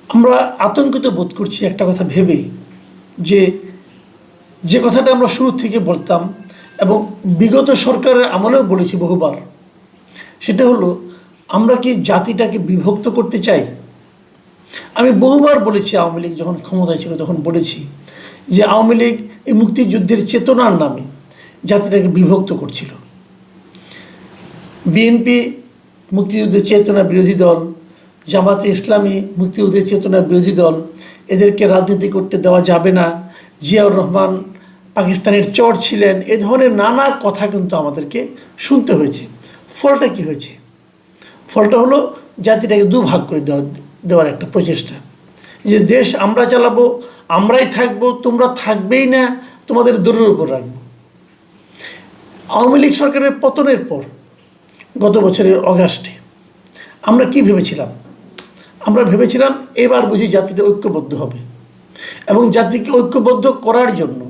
আমরা আতঙ্কিত বোধ করছি একটা কথা ভেবে, যে যে কথাটা আমরা শুরু থেকে বলতাম এবং বিগত সরকারের আমলেও বলেছি বহুবার, সেটা হলো আমরা কি জাতিটাকে বিভক্ত করতে চাই। আমি বহুবার বলেছি, আওয়ামী লীগ যখন ক্ষমতায় ছিল তখন বলেছি যে আওয়ামী লীগ এই মুক্তিযুদ্ধের চেতনার নামে জাতিটাকে বিভক্ত করছিল। বিএনপি মুক্তিযুদ্ধের চেতনা বিরোধী দল, জামাতে ইসলামী মুক্তিযুদ্ধের চেতনা বিরোধী দল, এদেরকে রাজনীতি করতে দেওয়া যাবে না, জিয়াউর রহমান পাকিস্তানের চর ছিলেন, এ ধরনের নানা কথা কিন্তু আমাদেরকে শুনতে হয়েছে। ফলটা কি হয়েছে? ফলটা হলো জাতিটাকে দুভাগ করে দেওয়ার একটা প্রচেষ্টা, যে দেশ আমরা চালাবো, আমরাই থাকবো, তোমরা থাকবেই না, তোমাদের দূরের উপর রাখবো। আওয়ামী লীগ সরকারের পতনের পর গত বছরের অগাস্টে আমরা কি ভেবেছিলাম? আমরা ভেবেছিলাম এবার বুঝি জাতিটা ঐক্যবদ্ধ হবে, এবং জাতিকে ঐক্যবদ্ধ করার জন্য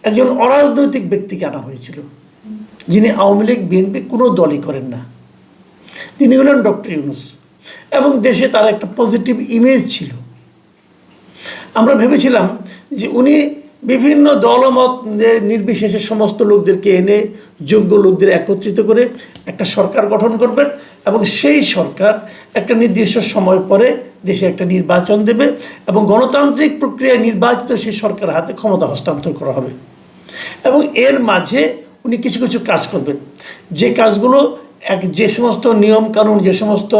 একজন অরাজনৈতিক ব্যক্তিকে আনা হয়েছিল, যিনি আওয়ামী লীগ বিএনপি কোনো দলই করেন না। তিনি হলেন ডক্টর ইউনূস, এবং দেশে তার একটা পজিটিভ ইমেজ ছিল। আমরা ভেবেছিলাম যে উনি বিভিন্ন দলমত নির্বিশেষে সমস্ত লোকদেরকে এনে, যোগ্য লোকদের একত্রিত করে একটা সরকার গঠন করবেন, এবং সেই সরকার একটা নির্দিষ্ট সময় পরে দেশে একটা নির্বাচন দেবে, এবং গণতান্ত্রিক প্রক্রিয়ায় নির্বাচিত সেই সরকারের হাতে ক্ষমতা হস্তান্তর করা হবে। এবং এর মাঝে উনি কিছু কিছু কাজ করবেন, যে কাজগুলো যে সমস্ত নিয়ম কানুন, যে সমস্ত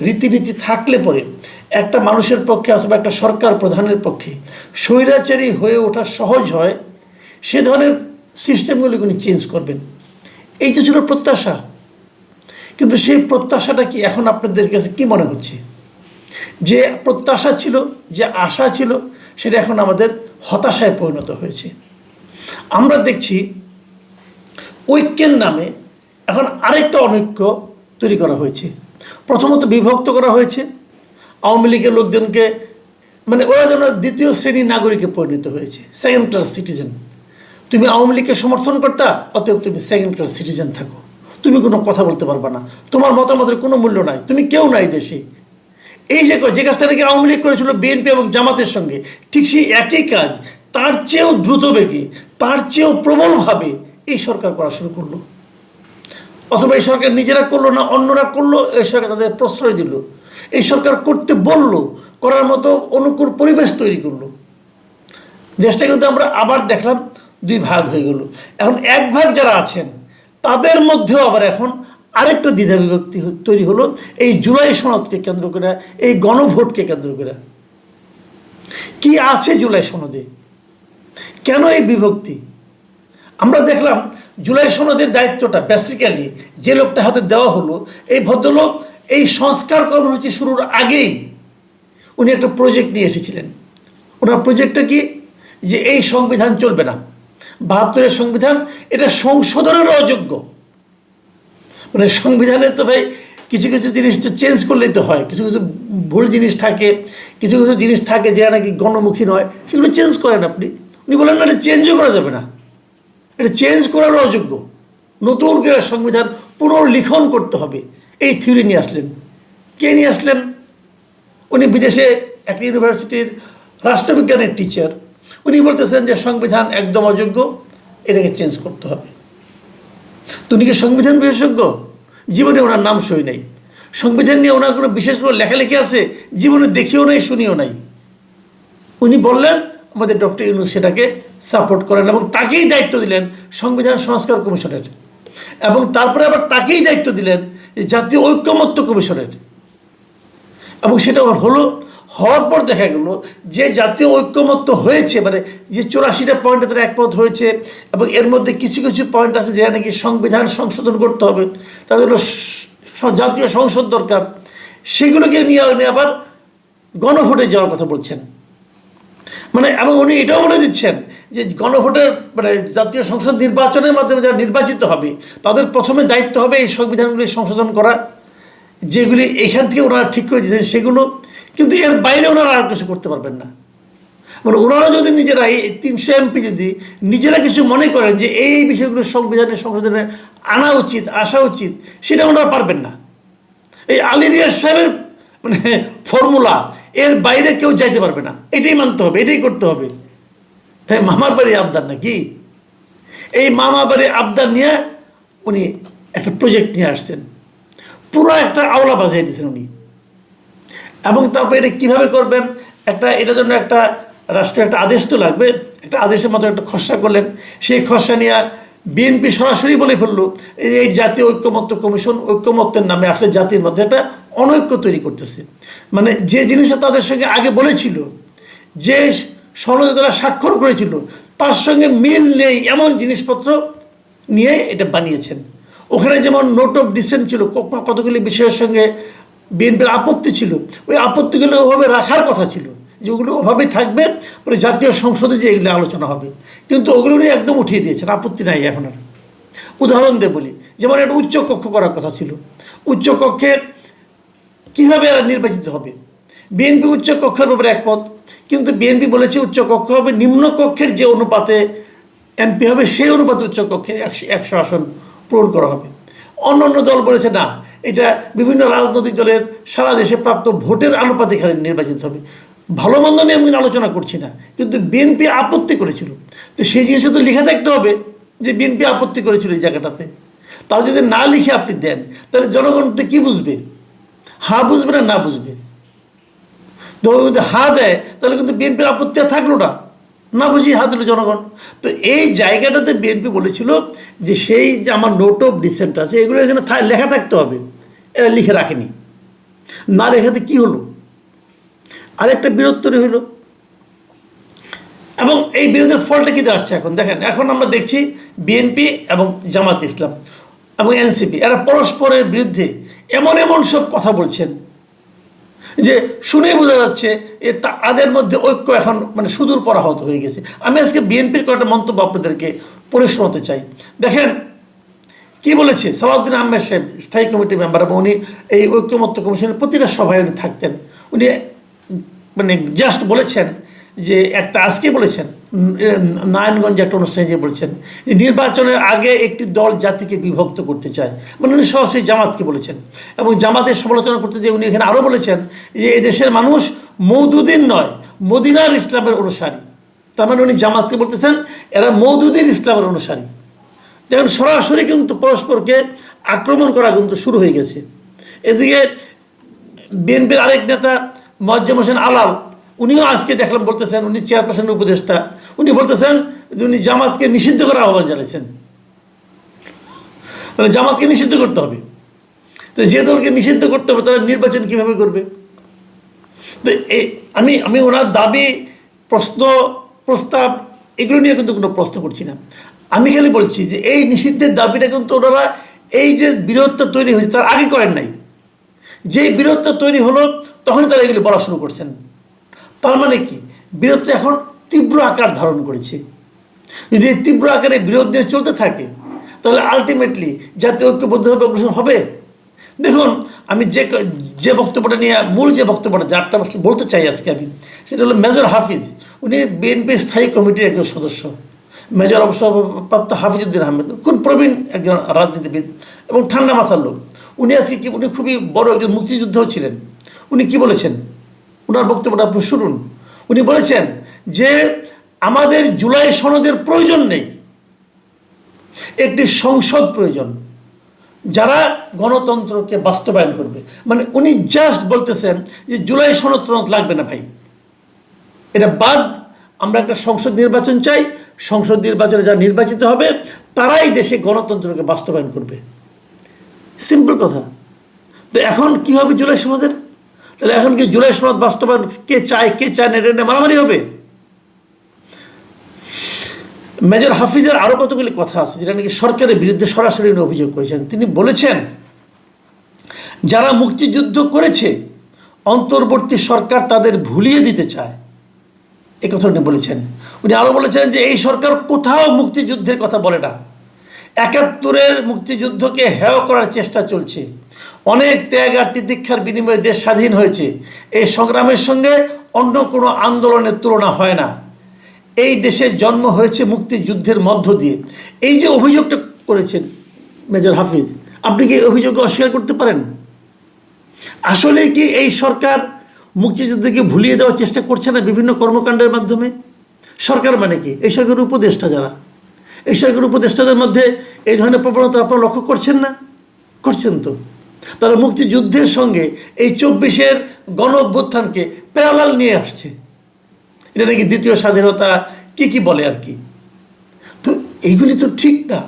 রীতিনীতি থাকলে পরে একটা মানুষের পক্ষে অথবা একটা সরকার প্রধানের পক্ষে স্বৈরাচারী হয়ে ওঠা সহজ হয়, সে ধরনের সিস্টেমগুলি উনি চেঞ্জ করবেন। এই তো ছিল প্রত্যাশা। কিন্তু সেই প্রত্যাশাটা কি এখন আপনাদের কাছে কি মনে হচ্ছে? যে প্রত্যাশা ছিল, যে আশা ছিল, সেটা এখন আমাদের হতাশায় পরিণত হয়েছে। আমরা দেখছি ঐক্যের নামে এখন আরেকটা অনৈক্য তৈরি করা হয়েছে। প্রথমত বিভক্ত করা হয়েছে আওয়ামী লীগের লোকজনকে, মানে ওরা যেন দ্বিতীয় শ্রেণীর নাগরিকে পরিণত হয়েছে, সেকেন্ড ক্লাস সিটিজেন। তুমি আওয়ামী লীগকে সমর্থন করতা, অতএব তুমি সেকেন্ড ক্লাস সিটিজেন থাকো, তুমি কোনো কথা বলতে পারবা না, তোমার মতামতের কোনো মূল্য নাই, তুমি কেউ নাই দেশে। এই যে কাজটা নাকি আওয়ামী লীগ করেছিল বিএনপি এবং জামাতের সঙ্গে, ঠিক সেই একই কাজ তার চেয়েও দ্রুত বেগে, তার চেয়েও প্রবলভাবে এই সরকার করা শুরু করলো। অথবা এই সরকার নিজেরা করলো না, অন্যরা করলো, এই সরকার তাদের প্রশ্রয় দিল, এই সরকার করতে বলল, করার মতো অনুকূল পরিবেশ তৈরি করলো। দেশটা কিন্তু আমরা আবার দেখলাম দুই ভাগ হয়ে গেল। এখন এক ভাগ যারা আছেন তাদের মধ্যেও আবার এখন আরেকটা দ্বিধা বিভক্তি তৈরি হলো, এই জুলাই সনদকে কেন্দ্র করে, এই গণভোটকে কেন্দ্র করে। কি আছে জুলাই সনদে? কেন এই বিভক্তি? আমরা দেখলাম জুলাই সনদের দায়িত্বটা বেসিক্যালি যে লোকটা হাতে দেওয়া হলো, এই ভদ্রলোক এই সংস্কার কর্মসূচি শুরুর আগেই উনি একটা প্রজেক্ট নিয়ে এসেছিলেন। ওনার প্রজেক্টটা কি? যে এই সংবিধান চলবে না, ৭২-এর সংবিধান এটা সংশোধনের অযোগ্য। মানে সংবিধানে তো ভাই কিছু কিছু জিনিস তো চেঞ্জ করলেই তো হয়, কিছু কিছু ভুল জিনিস থাকে, কিছু কিছু জিনিস থাকে যেটা নাকি গণমুখী নয়, সেগুলো চেঞ্জ করেন আপনি। উনি বলেন না, এটা চেঞ্জও করা যাবে না, এটা চেঞ্জ করারও অযোগ্য, নতুন করে সংবিধান পুনর্লিখন করতে হবে। এই থিওরি নিয়ে আসলেন। কে নিয়ে আসলেন? উনি বিদেশে একটা ইউনিভার্সিটির রাষ্ট্রবিজ্ঞানের টিচার, উনি বলতেছেন যে সংবিধান একদম অযোগ্য, এটাকে চেঞ্জ করতে হবে। তো উনি কি সংবিধান বিশেষজ্ঞ? জীবনে ওনার নাম সই নাই, সংবিধান নিয়ে ওনার কোনো বিশেষ কোনো লেখালেখি আছে জীবনে দেখিও নাই, শুনিও নাই। উনি বললেন আমাদের ডক্টর ইউনূস সেটাকে সাপোর্ট করেন, এবং তাকেই দায়িত্ব দিলেন সংবিধান সংস্কার কমিশনের, এবং তারপরে আবার তাকেই দায়িত্ব দিলেন জাতীয় ঐকমত্য কমিশনের। এবং সেটা হলো, হওয়ার পর দেখা গেল যে জাতীয় ঐকমত্য হয়েছে, মানে যে ৮৪টা পয়েন্টে তারা একমত হয়েছে, এবং এর মধ্যে কিছু কিছু পয়েন্ট আছে যেটা নাকি সংবিধান সংশোধন করতে হবে, তাদের জন্য জাতীয় সংসদ দরকার, সেগুলোকে নিয়ে আবার গণভোটে যাওয়ার কথা বলছেন। মানে এবং উনি এটাও বলে দিচ্ছেন যে গণভোটের মানে জাতীয় সংসদ নির্বাচনের মাধ্যমে যারা নির্বাচিত হবে তাদের প্রথমে দায়িত্ব হবে এই সংবিধানগুলি সংশোধন করা, যেগুলি এখান থেকে ওনারা ঠিক করে দিয়েছেন সেগুলো। কিন্তু এর বাইরে ওনারা আর কিছু করতে পারবেন না। মানে ওনারা যদি নিজেরা এই ৩০০ এমপি যদি নিজেরা কিছু মনে করেন যে এই বিষয়গুলো সংশোধনে আনা উচিত, আসা উচিত, সেটা ওনারা পারবেন না। এই আলী রিয়াজ সাহেবের মানে ফর্মুলা, এর বাইরে কেউ যাইতে পারবে না, এটাই মানতে হবে, এটাই করতে হবে। তাই মামার বাড়ি আবদার নাকি? এই মামা বাড়ি আবদার নিয়ে উনি একটা প্রজেক্ট নিয়ে আসছেন, পুরো একটা আওলা বাজিয়ে দিয়েছেন উনি। এবং তারপরে এটা কীভাবে করবেন, এটার জন্য একটা রাষ্ট্রীয় একটা আদেশ তো লাগবে, একটা আদেশের মতো একটা খসড়া করলেন। সেই খসড়া নিয়ে বিএনপি সরাসরি বলে ফেললো এই জাতীয় ঐক্যমত্য কমিশন ঐক্যমত্যের নামে আসলে জাতির মধ্যে একটা অনৈক্য তৈরি করতেছে। মানে যে জিনিসটা তাদের সঙ্গে আগে বলেছিল, যে সনদে তারা স্বাক্ষর করেছিল, তার সঙ্গে মিল নেই এমন জিনিসপত্র নিয়ে এটা বানিয়েছেন। ওখানে যেমন নোট অফ ডিসেন্ট ছিল, কতগুলি বিষয়ের সঙ্গে বিএনপির আপত্তি ছিল, ওই আপত্তিগুলো ওভাবে রাখার কথা ছিল, যে ওগুলো ওভাবেই থাকবে, পরে জাতীয় সংসদে যে এগুলো আলোচনা হবে। কিন্তু ওগুলো নিয়ে একদম উঠিয়ে দিয়েছেন, আপত্তি নাই এখন আর। উদাহরণ দিয়ে বলি, যেমন একটা উচ্চ কক্ষ করার কথা ছিল, উচ্চ কক্ষে কীভাবে নির্বাচিত হবে। বিএনপি উচ্চ কক্ষের ব্যাপারে একমত, কিন্তু বিএনপি বলেছে উচ্চ কক্ষ হবে নিম্ন কক্ষের যে অনুপাতে এমপি হবে সেই অনুপাতে উচ্চ কক্ষে 100 আসন পূরণ করা হবে। অন্য অন্য দল বলেছে না, এটা বিভিন্ন রাজনৈতিক দলের সারা দেশে প্রাপ্ত ভোটের আনুপাতিক এখানে নির্বাচিত হবে। ভালো মন্দ নিয়ে আমি আলোচনা করছি না, কিন্তু বিএনপি আপত্তি করেছিল, তো সেই জিনিসটা তো লিখে থাকতে হবে যে বিএনপি আপত্তি করেছিল এই জায়গাটাতে। তাও যদি না লিখে আপনি দেন, তাহলে জনগণ তো কী বুঝবে? হা বুঝবে না না বুঝবে? যদি হা দেয় তাহলে কিন্তু বিএনপির আপত্তি আর থাকলো না, না বুঝি হা দিল জনগণ। তো এই জায়গাটাতে বিএনপি বলেছিল যে সেই যে আমার নোট অফ ডিসেন্ট আছে এগুলো এখানে লেখা থাকতে হবে, এরা লিখে রাখেনি। না রেখাতে কী হলো? আরেকটা বিরোধ তৈরি হইল। এবং এই বিরোধের ফলটা কী দাঁড়াচ্ছে এখন দেখেন। এখন আমরা দেখছি বিএনপি এবং জামাত ইসলাম এবং এনসিপি এরা পরস্পরের বিরুদ্ধে এমন এমন সব কথা বলছেন যে শুনেই বোঝা যাচ্ছে তাদের মধ্যে ঐক্য এখন মানে সুদূর পরাহত হয়ে গেছে। আমি আজকে বিএনপির কয়েকটা মন্তব্য আপনাদেরকে পড়ে শোনাতে চাই। দেখেন কি বলেছে সালাউদ্দিন আহমেদ সাহেব, স্থায়ী কমিটির মেম্বার, এবং উনি এই ঐক্যমত্য কমিশনের প্রতিটা সভায় উনি থাকতেন। উনি মানে জাস্ট বলেছেন যে আজকে বলেছেন নারায়ণগঞ্জে একটা অনুষ্ঠানে যে বলছেন যে নির্বাচনের আগে একটি দল জাতিকে বিভক্ত করতে চায়, মানে উনি সরাসরি জামাতকে বলেছেন। এবং জামাতের সমালোচনা করতে যে উনি এখানে আরও বলেছেন যে এই দেশের মানুষ মওদুদিন নয় মদিনার ইসলামের অনুসারী। তার মানে উনি জামাতকে বলতেছেন এরা মওদুদির ইসলামের অনুসারী। দেখেন সরাসরি কিন্তু পরস্পরকে আক্রমণ করা কিন্তু শুরু হয়ে গেছে। এদিকে বিএনপির আরেক নেতা মোয়াজ্জেম হোসেন আলাল, উনিও আজকে দেখলাম বলতেছেন, উনি চেয়ারপারসনের উপদেষ্টা, উনি বলতেছেন যে উনি জামাতকে নিষিদ্ধ করার আহ্বান জানিয়েছেন, মানে জামাতকে নিষিদ্ধ করতে হবে। তো যে দলকে নিষিদ্ধ করতে হবে তারা নির্বাচন কীভাবে করবে? তো আমি ওনার দাবি প্রশ্ন প্রস্তাব এগুলো নিয়ে কিন্তু কোনো প্রশ্ন করছি না। আমি খালি বলছি যে এই নিষিদ্ধের দাবিটা কিন্তু ওনারা এই যে বিরোধটা তৈরি হয়েছে তার আগে করেন নাই। যেই বিরোধটা তৈরি হলো তখনই তারা এগুলি বলা শুরু করছেন। তার মানে কি বিরোধটা এখন তীব্র আকার ধারণ করেছে। যদি এই তীব্র আকারে বিরোধ নিয়ে চলতে থাকে তাহলে আলটিমেটলি জাতীয় ঐক্যবদ্ধভাবে অগ্রসর হবে। দেখুন আমি যে বক্তব্যটা নিয়ে মূল যে বক্তব্যটা যারটা বলতে চাই আজকে আমি, সেটা হলো মেজর হাফিজ। উনি বিএনপির স্থায়ী কমিটির একজন সদস্য, মেজর অবসরপ্রাপ্ত হাফিজউদ্দিন আহমেদ, খুব প্রবীণ একজন রাজনীতিবিদ এবং ঠান্ডা মাথার লোক। উনি আজকে উনি খুবই বড় একজন মুক্তিযোদ্ধাও ছিলেন। উনি কি বলেছেন ওনার বক্তব্যটা আপনি শুনুন। উনি বলেছেন যে আমাদের জুলাই সনদের প্রয়োজন নেই, একটি সংসদ প্রয়োজন যারা গণতন্ত্রকে বাস্তবায়ন করবে। মানে উনি জাস্ট বলতেছেন যে জুলাই সনদ লাগবে না ভাই, এটা বাদ, আমরা একটা সংসদ নির্বাচন চাই, সংসদ নির্বাচনে যারা নির্বাচিত হবে তারাই দেশে গণতন্ত্রকে বাস্তবায়ন করবে। সিম্পল কথা। তো এখন কি হবে জুলাই সনদের? তাহলে এখন কি জুলাই সনদ বাস্তবায়ন কে চায় না এটা মারামারি হবে? মেজর হাফিজের আরও কতগুলি কথা আছে যেটা নাকি সরকারের বিরুদ্ধে সরাসরি অভিযোগ করেছেন। তিনি বলেছেন যারা মুক্তিযুদ্ধ করেছে অন্তর্বর্তী সরকার তাদের ভুলিয়ে দিতে চায়, এ কথা উনি বলেছেন। উনি আরও বলেছেন যে এই সরকার কোথাও মুক্তিযুদ্ধের কথা বলে না, ৭১-এর মুক্তিযুদ্ধকে হেয় করার চেষ্টা চলছে। অনেক ত্যাগ আর তিতিক্ষার বিনিময়ে দেশ স্বাধীন হয়েছে, এই সংগ্রামের সঙ্গে অন্য কোনো আন্দোলনের তুলনা হয় না। এই দেশের জন্ম হয়েছে মুক্তিযুদ্ধের মধ্য দিয়ে। এই যে অভিযোগটা করেছেন মেজর হাফিজ, আপনি কি অভিযোগকে অস্বীকার করতে পারেন? আসলে কি এই সরকার মুক্তিযুদ্ধকে ভুলিয়ে দেওয়ার চেষ্টা করছে না বিভিন্ন কর্মকাণ্ডের মাধ্যমে? সরকার মানে কি? এই সরকারের উপদেষ্টা যারা, এই সরকারের উপদেষ্টাদের মধ্যে এই ধরনের প্রবণতা আপনারা লক্ষ্য করছেন না? করছেন তো। তারা মুক্তিযুদ্ধের সঙ্গে এই 24-এর গণ অভ্যুত্থানকে প্যারালাল নিয়ে আসছে। এটা নাকি দ্বিতীয় স্বাধীনতা কি বলে আর কি। তো এইগুলি তো ঠিক না।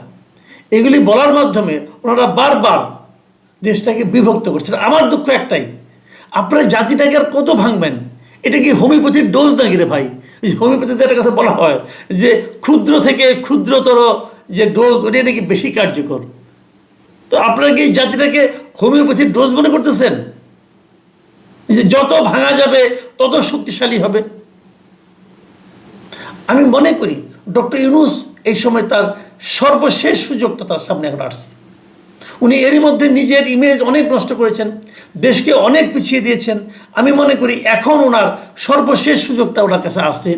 এগুলি বলার মাধ্যমে ওনারা বারবার দেশটাকে বিভক্ত করছেন। আমার দুঃখ একটাই, আপনারা জাতিটাকে আর কত ভাঙবেন? এটা কি হোমিওপ্যাথির ডোজ নাকি রে ভাই? হোমিওপ্যাথিতে একটা কথা বলা হয় যে ক্ষুদ্র থেকে ক্ষুদ্রতর যে ডোজ, ওটাই নাকি বেশি কার্যকর। তো আপনারা কি জাতিটাকে হোমিওপ্যাথির ডোজ মনে করতেছেন যে যত ভাঙা যাবে তত শক্তিশালী হবে? আমি মনে করি ডক্টর ইউনূস এই সময় তার সর্বশেষ সুযোগটা তার সামনে এখন আসছে। উনি এরই মধ্যে নিজের ইমেজ অনেক নষ্ট করেছেন, দেশকে অনেক পিছিয়ে দিয়েছেন। আমি মনে করি এখন ওনার সর্বশেষ সুযোগটা ওনার কাছে আসছে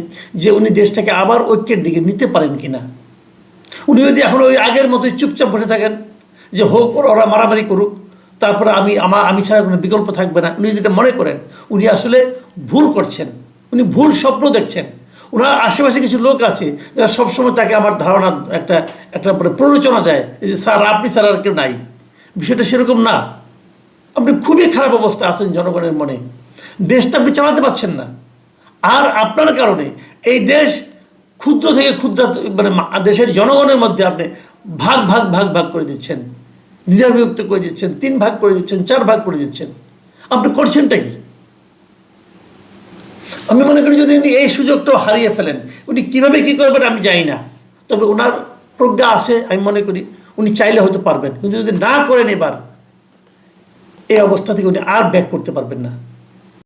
যে উনি দেশটাকে আবার ঐক্যের দিকে নিতে পারেন কিনা। উনি যদি এখন ওই আগের মতোই চুপচাপ বসে থাকেন যে হোক ওরা মারামারি করুক, তারপরে আমি ছাড়া কোনো বিকল্প থাকবে না, উনি যেটা মনে করেন উনি আসলে ভুল করছেন, উনি ভুল স্বপ্ন দেখছেন। ওনার আশেপাশে কিছু লোক আছে যারা সবসময় তাকে আমার ধারণা একটা প্ররোচনা দেয় যে স্যার আপনি স্যার আর কেউ নাই। বিষয়টা সেরকম না। আপনি খুবই খারাপ অবস্থা আছেন জনগণের মনে, দেশটা আপনি চালাতে পারছেন না। আর আপনার কারণে এই দেশ ক্ষুদ্র থেকে ক্ষুদ্র দেশের জনগণের মধ্যে আপনি ভাগ করে দিচ্ছেন, দ্বিধাবিভক্ত করে দিচ্ছেন, 3 ভাগ করে দিচ্ছেন, 4 ভাগ করে দিচ্ছেন। আপনি করছেনটা কি? আমি মনে করি যদি উনি এই সুযোগটাও হারিয়ে ফেলেন, উনি কীভাবে কী করবেন আমি জানি না, তবে ওনার প্রজ্ঞা আছে। আমি মনে করি উনি চাইলে হয়তো পারবেন, কিন্তু যদি না করেন এবার এই অবস্থা থেকে উনি আর ব্যাক করতে পারবেন না।